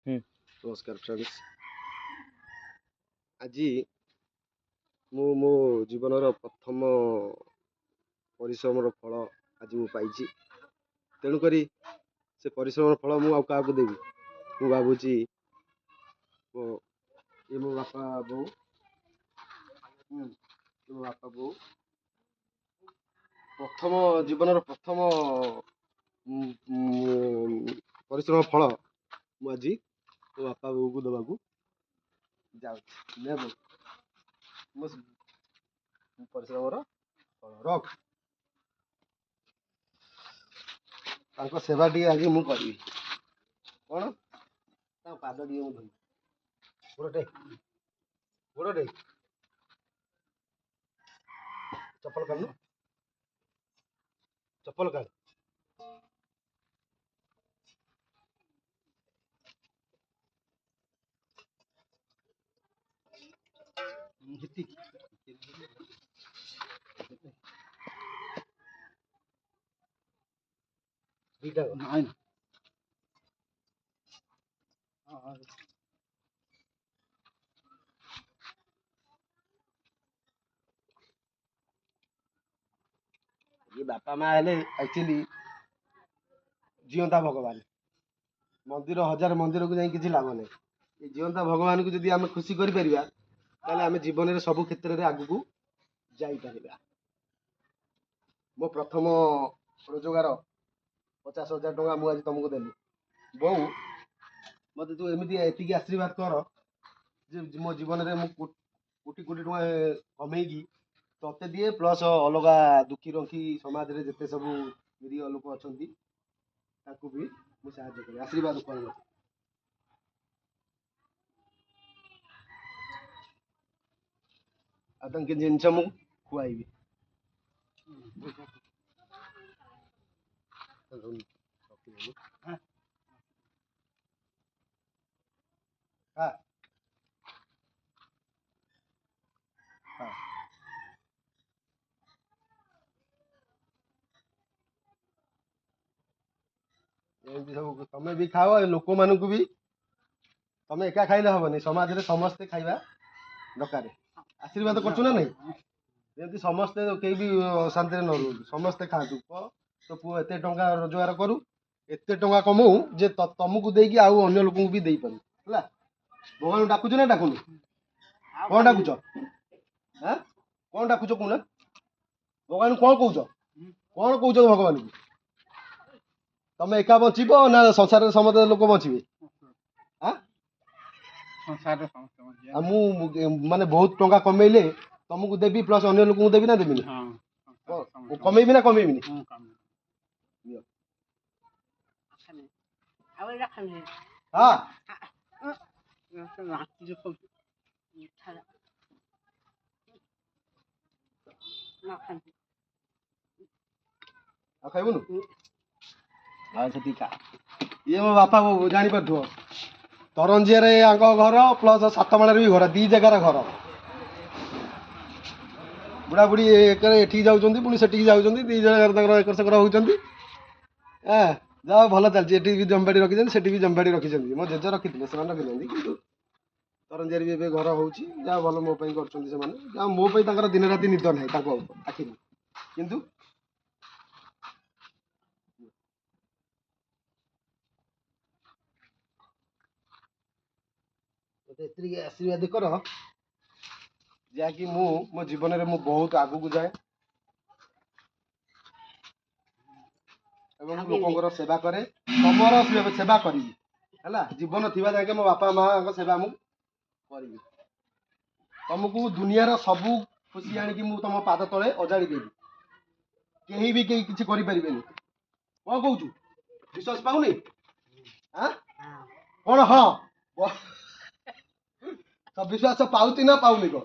नमस्कार फ्रेंड्स आज मु मो जीवन प्रथम परिश्रम फल आज मु पाई तेणुक से परिश्रम फल मु क्या देवी मु भावुची मो बापा बो मो बापा बो प्रथम जीवन प्रथम परिश्रम फल मु आज मो बापा बो को दबा जाऊँ परिश्रम रख सेवा टी आज मु करी कौन पाद टी धोई गोड़े गोड़े चप्पल काढ चप्पल काढ दीटा नाइन ये बापा माँ हेले एक्चुअली जीवंता भगवान मंदिर हजार मंदिर को जाई किसी लाभ नहीं ये जीवंता भगवान को जदि आम खुशी कर परिबा ताले आम जीवन में सब क्षेत्र में आगु को जाई परिबा मो प्रथम रोजगार 50,000 टका मुझे आज तुमको देली बो मत तू एमती एतिक आशीर्वाद कर जे मो जीवन में कोटी कोटी टका कमेगी तते दिए प्लस अलग दुखी रखी समाज में जिते सब निरीह लोक अच्छा भी मुझे साहय करी आशीर्वाद कर जिनस मु खुआईबी हाँ हाँ सब तमें भी खाओ लोक मान भी तमें एका खाइले हेनी समाज में समस्ते खाइबा दरकार आशीर्वाद करछु ना नहीं जमी समस्ते कहीं भी शांति न रू समस्ते खातु तो पुओ एत टंका रोजगार करू एत टंका कमाऊ जे तुमको देकी आउ अन्य लोक भी दे पारू है भगवान डाकुच ना डाकुन कौन डाकुच हाँ कौन डाकुच कहना भगवान कौन कौच भगवान को तमें एका बचब ना संसार समस्त लोक बचे माने बहुत टंका कमेले तुमको देवी प्लस अन्य लोक देवी ना देवी कमेबी ना कमेबी हाँ खाइबुन अच्छा ठीक है ये मो बापा जानी पार तरंजिया घर प्लस सातमाल भी घर दी जगार घर बुढ़ा बुढ़ी एठी जाऊँ पुणी से जाऊँ दी जगह एकर सेकर होती जा भल चलती भी जमबाड़ी रखी से भी जमबाड़ी रखी मो जेज रखी से रखी कि तरंजिया भी घर हो भल मो कर मो दिन राति निद ना आखि किंतु आशीर्वाद कर जहाँकि मो जीवन में बहुत आगू को जाए लोक सेवा करे तुम सेवा करी है जीवन थी जाके मो बापा माँ सेवा मुझे तुमको दुनियार सबू खुशी आणिकी तुम पाद तले अजाड़ी देवी कहीं भी कहीं किसी करें कौन कौच विश्वास पाऊनी कौन हाँ सब विश्वास पाऊती ना पाऊनी को